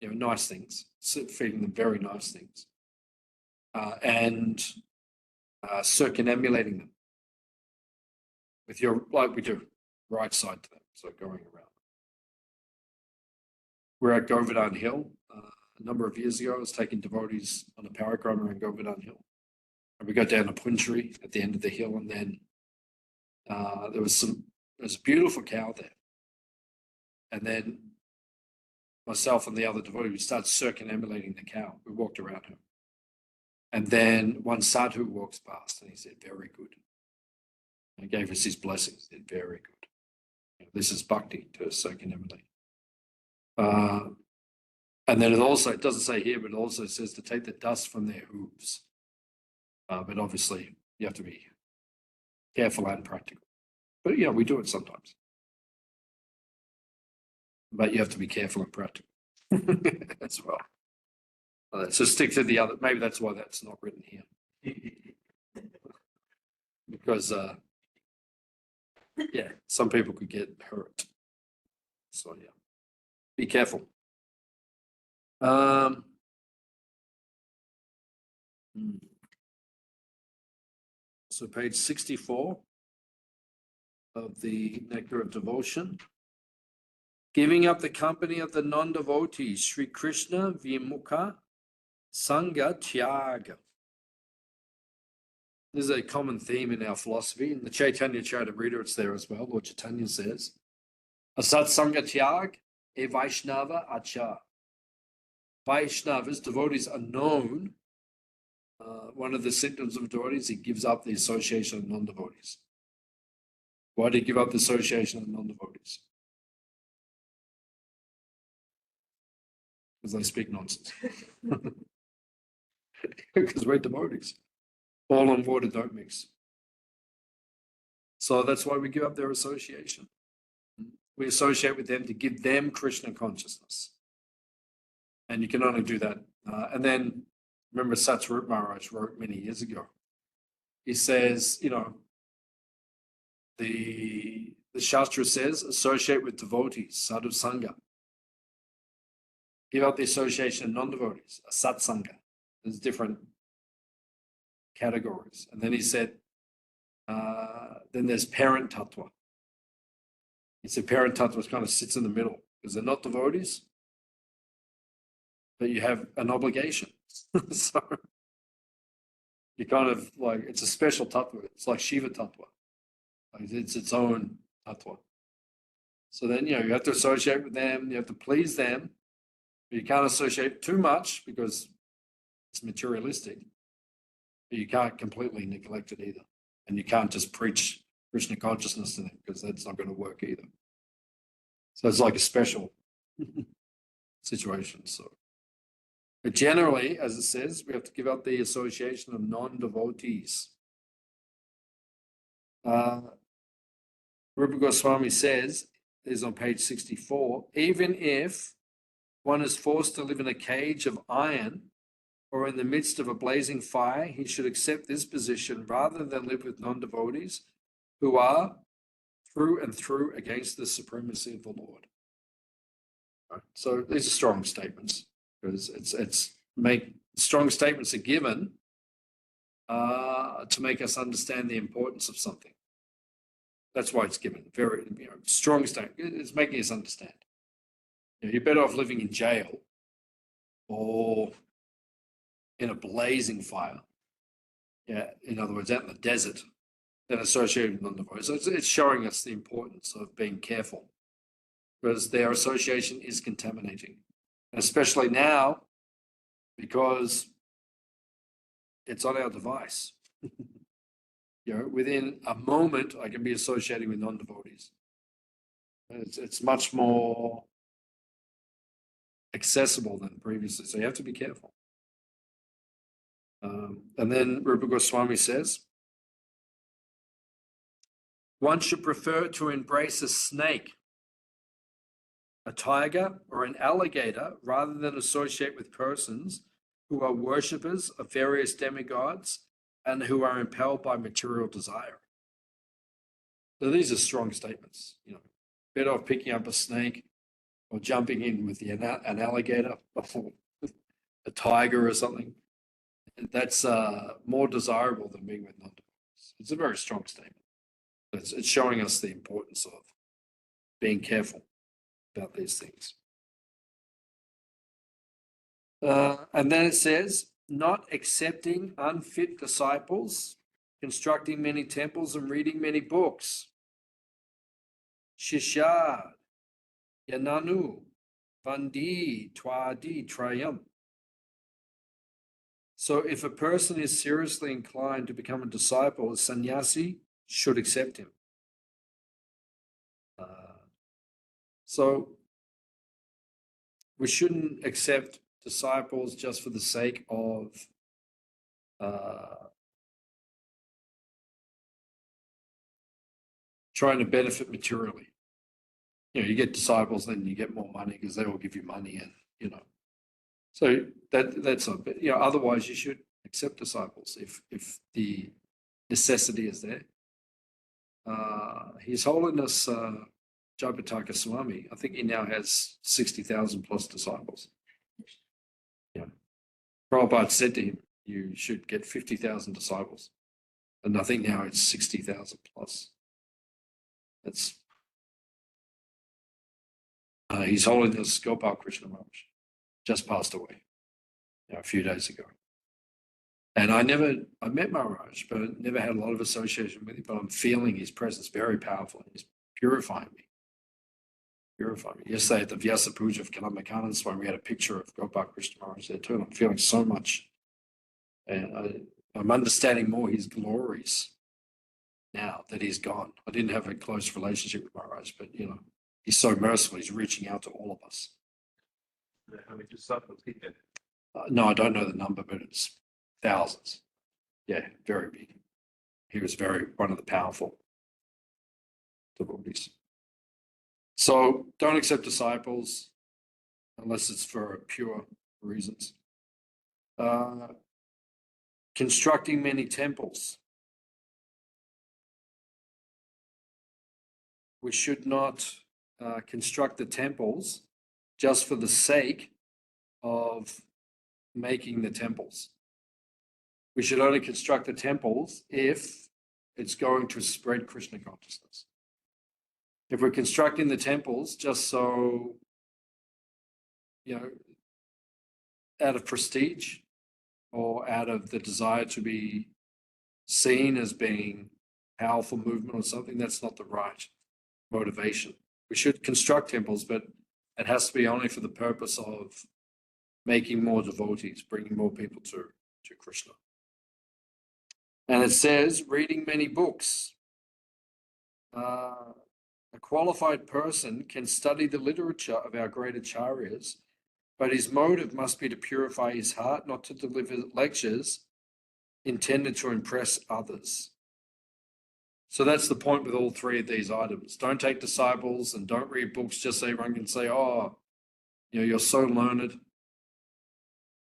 nice things, feeding them very nice things, and circumambulating them with your, like we do, right side to them, so going around. We're at Govardhan Hill. A number of years ago, I was taking devotees on a parikrama around Govardhan Hill. And we got down to Punchari at the end of the hill, and then there was a beautiful cow there. And then myself and the other devotee, we started circumambulating the cow. We walked around her. And then one sadhu walks past and he said, "Very good." And he gave us his blessings. He said, "Very good." This is bhakti, to circumambulate. And then it doesn't say here, but it also says to take the dust from their hooves. But obviously, you have to be careful and practical. But we do it sometimes. But you have to be careful and practical as well. So stick to the other. Maybe that's why that's not written here. Because, some people could get hurt. So, be careful. So page 64 of the Nectar of Devotion. Giving up the company of the non-devotees, Sri Krishna Vimukha Sangha Tyaga. This is a common theme in our philosophy. In the Chaitanya Charitamrita, it's there as well. Lord Chaitanya says, Asat Sangha Tyag e Vaishnava Acha. Vaishnavas, devotees, are known. One of the symptoms of devotees, he gives up the association of non-devotees. Why do you give up the association of non-devotees? Because they speak nonsense. Because we're devotees. Oil and water don't mix. So that's why we give up their association. We associate with them to give them Krishna consciousness. And you can only do that. And then, remember Satsarup Maharaj wrote many years ago. He says, the Shastra says, associate with devotees, sadhu sangha. Give up the association of non-devotees, a satsanga. There's different categories. And then he said, then there's parent tattva. He said parent tattva kind of sits in the middle because they're not devotees, but you have an obligation. So you kind of like, it's a special tattva. It's like Shiva tattva. Like it's its own tattva. So then, you have to associate with them, you have to please them, but you can't associate too much because it's materialistic. But you can't completely neglect it either. And you can't just preach Krishna consciousness to them because that's not going to work either. So it's like a special situation. So, but generally, as it says, we have to give up the association of non-devotees. Rupa Goswami says, is on page 64, even if one is forced to live in a cage of iron or in the midst of a blazing fire, he should accept this position rather than live with non-devotees who are through and through against the supremacy of the Lord. Right? So these are strong statements because strong statements are given to make us understand the importance of something. That's why it's given. Very strong statement. It's making us understand. You're better off living in jail or in a blazing fire. Yeah, in other words, out in the desert, than associated with non-devotees. So it's showing us the importance of being careful because their association is contaminating, especially now because it's on our device. Within a moment, I can be associating with non-devotees. It's much more accessible than previously, so you have to be careful. And then Rupa Goswami says, one should prefer to embrace a snake, a tiger, or an alligator rather than associate with persons who are worshippers of various demigods and who are impelled by material desire. So these are strong statements. Better off picking up a snake or jumping in with an alligator or a tiger or something. That's more desirable than being with non-devotees. It's a very strong statement. It's showing us the importance of being careful about these things. And then it says, not accepting unfit disciples, constructing many temples and reading many books. Shishad, Yananu, Vandi, Twadi, Trayam. So if a person is seriously inclined to become a disciple, a sannyasi should accept him. So we shouldn't accept disciples just for the sake of trying to benefit materially. You get disciples, then you get more money because they will give you money, and So that's a bit. Otherwise, you should accept disciples if the necessity is there. His Holiness Jayapataka Swami, I think he now has 60,000 plus disciples. Prabhupada said to him, you should get 50,000 disciples. And I think now it's 60,000 plus. That's His Holiness Gopal Krishna Maharaj just passed away a few days ago. And I met Maharaj, but I never had a lot of association with him, but I'm feeling his presence very powerful. He's purifying me. Yesterday at the Vyasa Puja of Kalamakananda Swami, we had a picture of Gopal Krishna Maharaj there too, and I'm feeling so much. And I'm understanding more his glories now that he's gone. I didn't have a close relationship with Maharaj, but he's so merciful. He's reaching out to all of us. How many disciples he had? No, I don't know the number, but it's thousands. Yeah, very big. He was one of the powerful devotees. So don't accept disciples unless it's for pure reasons. Constructing many temples. We should not construct the temples just for the sake of making the temples. We should only construct the temples if it's going to spread Krishna consciousness. If we're constructing the temples just so, out of prestige or out of the desire to be seen as being powerful movement or something, that's not the right motivation. We should construct temples, but it has to be only for the purpose of making more devotees, bringing more people to Krishna. And it says, reading many books. A qualified person can study the literature of our great acharyas, but his motive must be to purify his heart, not to deliver lectures intended to impress others. So that's the point with all three of these items. Don't take disciples and don't read books just so everyone can say, oh, you're so learned.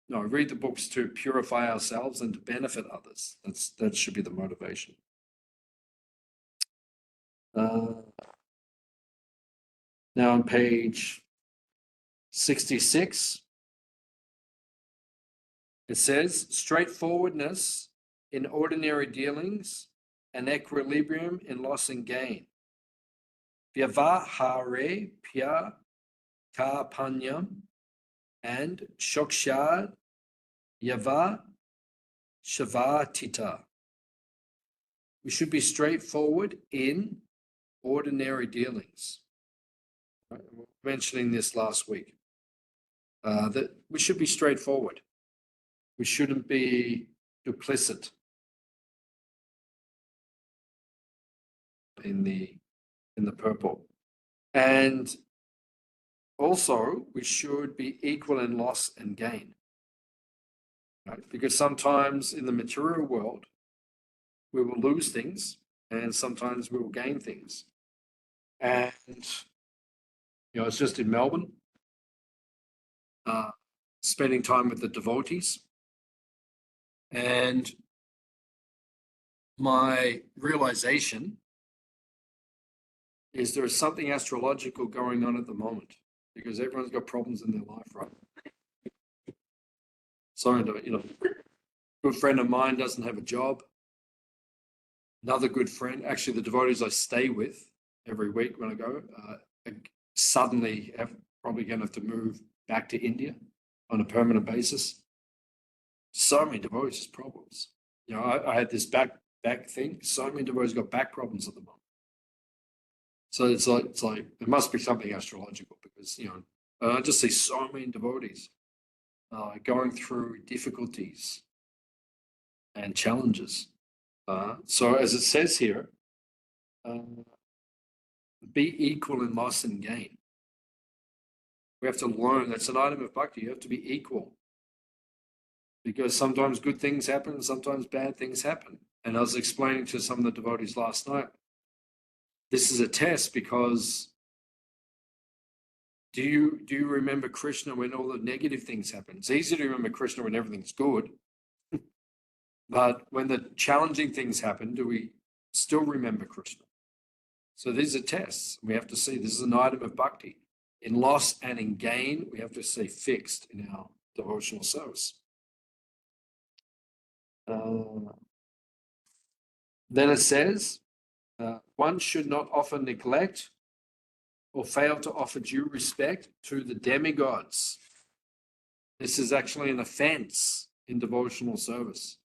No, read the books to purify ourselves and to benefit others. That should be the motivation. Now on page 66, it says, straightforwardness in ordinary dealings and equilibrium in loss and gain. Vyavahare pya karpanyam and shokshad yava shavatita. We should be straightforward in ordinary dealings. Right? We were mentioning this last week. That we should be straightforward. We shouldn't be duplicit in the purple. And also, we should be equal in loss and gain. Right? Because sometimes in the material world, we will lose things and sometimes we will gain things. And, it's just in Melbourne, spending time with the devotees. And my realization is there is something astrological going on at the moment because everyone's got problems in their life, right? Sorry, good friend of mine doesn't have a job. Another good friend, actually the devotees I stay with every week when I go, suddenly probably going to have to move back to India on a permanent basis. So many devotees have problems. I had this back thing. So many devotees got back problems at the moment. So it's like there must be something astrological because I just see so many devotees going through difficulties and challenges. So as it says here, be equal in loss and gain. We have to learn. That's an item of bhakti. You have to be equal. Because sometimes good things happen, sometimes bad things happen. And I was explaining to some of the devotees last night, this is a test because do you remember Krishna when all the negative things happen? It's easy to remember Krishna when everything's good. But when the challenging things happen, do we still remember Krishna? So these are tests. We have to see this is an item of bhakti. In loss and in gain, we have to stay fixed in our devotional service. Then it says, one should not offer neglect or fail to offer due respect to the demigods. This is actually an offense in devotional service,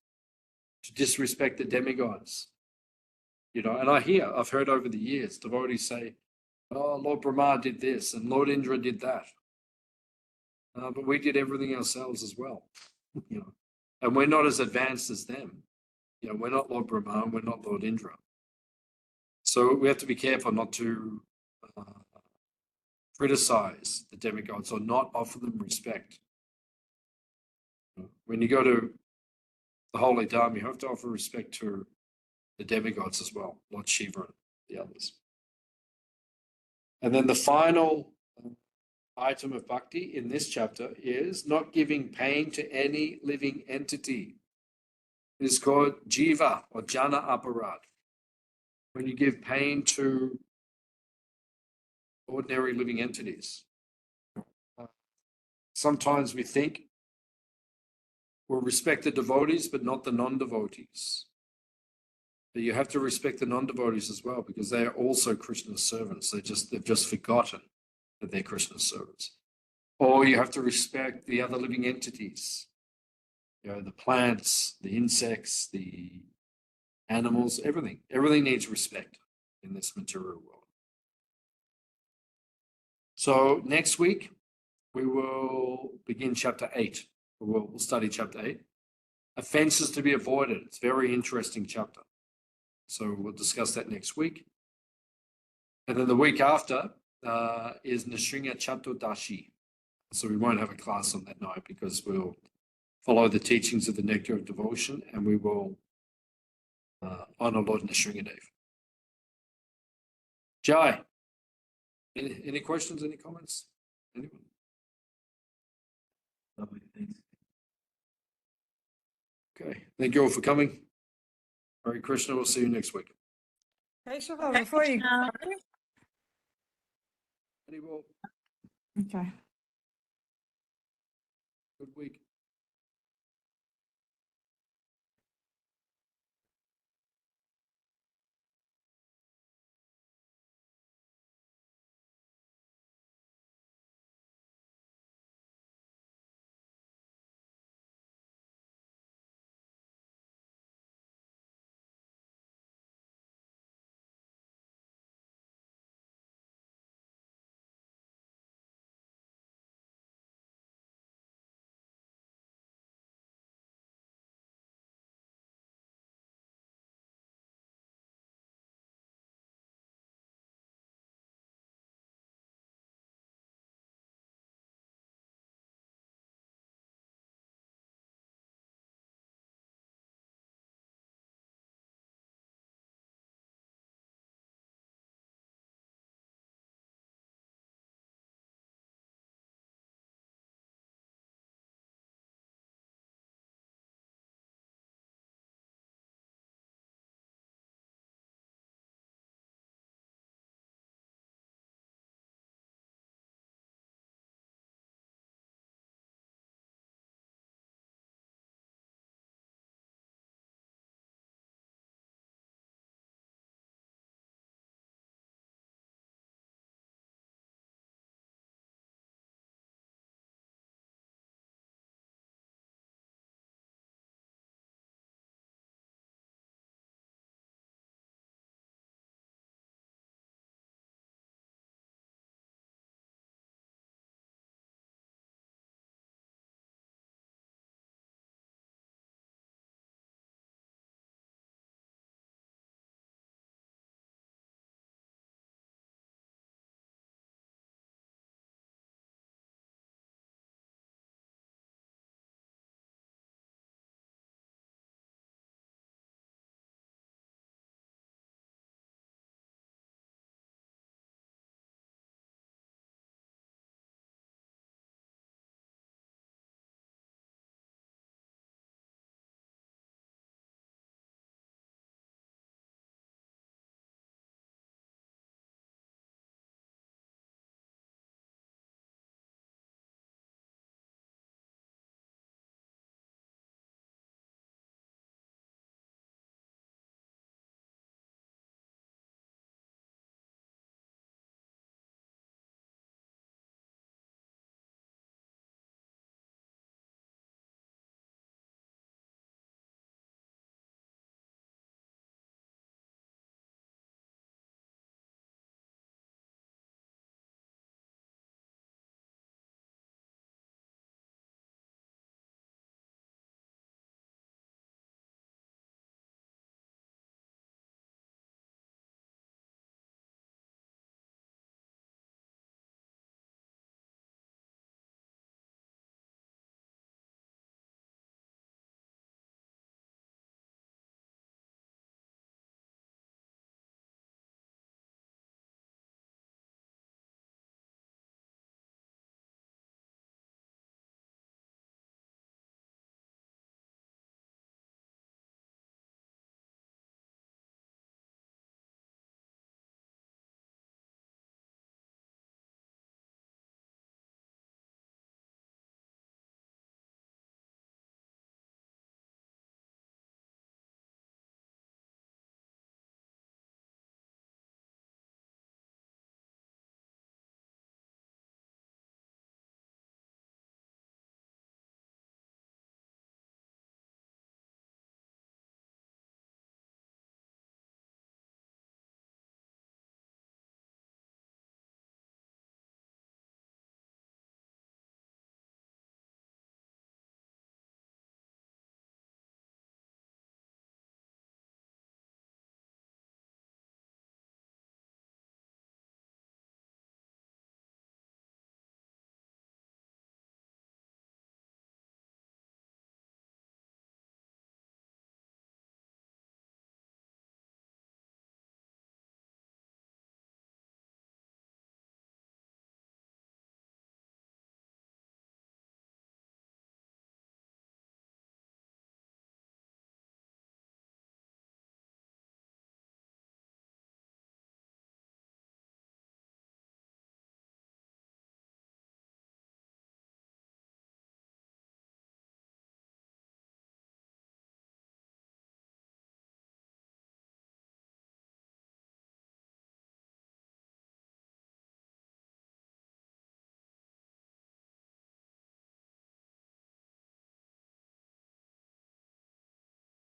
to disrespect the demigods. And I've heard over the years, devotees say, oh, Lord Brahma did this and Lord Indra did that. But we did everything ourselves as well, and we're not as advanced as them. We're not Lord Brahma, we're not Lord Indra. So we have to be careful not to criticize the demigods or not offer them respect. When you go to the Holy Dharma, you have to offer respect to the demigods as well, Lord Shiva and the others. And then the final item of bhakti in this chapter is not giving pain to any living entity. It is called jiva or jana aparad. When you give pain to ordinary living entities. Sometimes we think we'll respect the devotees, but not the non-devotees. But you have to respect the non-devotees as well, because they are also Krishna's servants. They've just forgotten that they're Krishna's servants. Or you have to respect the other living entities. The plants, the insects, the animals, everything. Everything needs respect in this material world. So next week, we will begin chapter 8. We'll study chapter 8. Offenses to be avoided. It's a very interesting chapter. So we'll discuss that next week. And then the week after is Nrsinga Chaturdashi. So we won't have a class on that night because we'll follow the teachings of the Nectar of Devotion and we will honor Lord Nrsingadev. Jai, any questions, any comments? Anyone? Lovely, thanks. Okay, thank you all for coming. Hare Krishna, we'll see you next week. Keshava, before you go, Very well. okay. Good week.